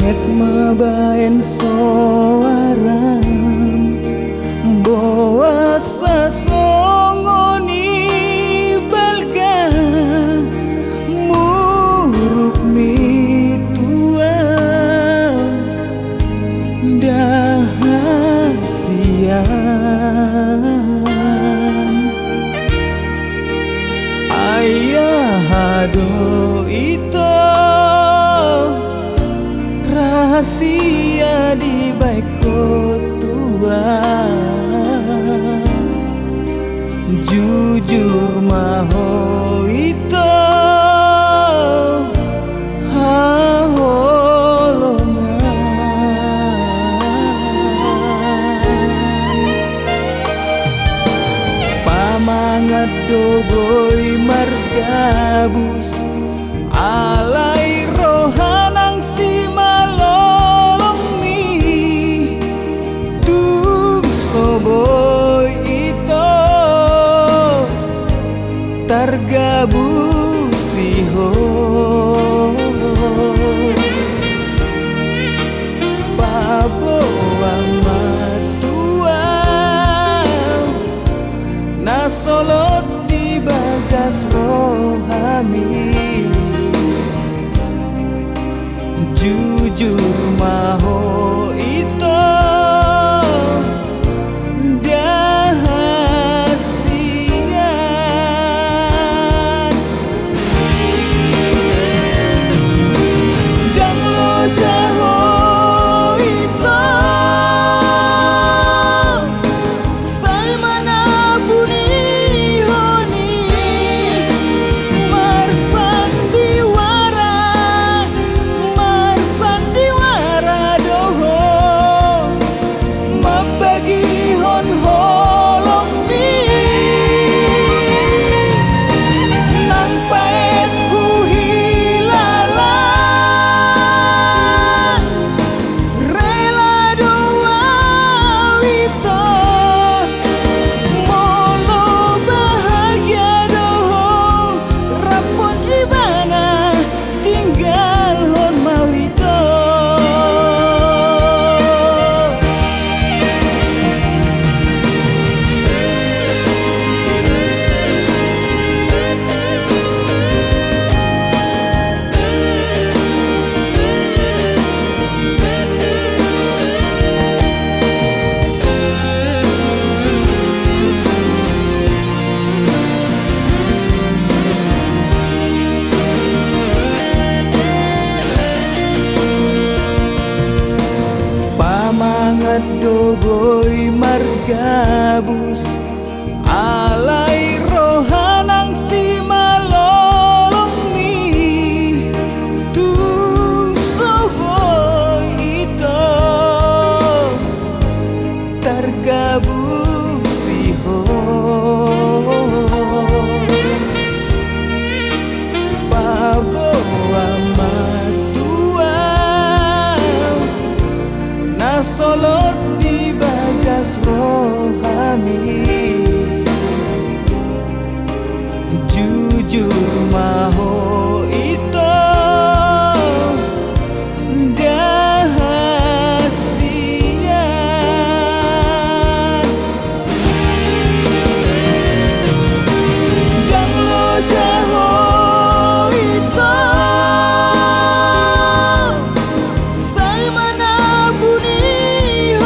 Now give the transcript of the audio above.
Langit mabaen soaram bawa sasongoni balga muruk mitua dahasian ayah ado itu rahasia di baik Tuhan jujur maho itu haholongan pamangat doboy margabus alai rohanang si malolong mi tung soboy ito targabus siho babawa matua nasolot di bagas rohami jujur maho itu dahasian dan lo jaho itu say mana buni honi marsandiwara doho mabagi hon holong mi nang paet ku hilala rela doa wito molo bahagia doho rapon ibana tinggal hon mawito pamangat doboy margabus alai rohanang si malolong mi tung soboy ito targabus siho babawa matua nasolot di bagas rohami jujur maho itu dahasian dan lo jaho itu say mana buni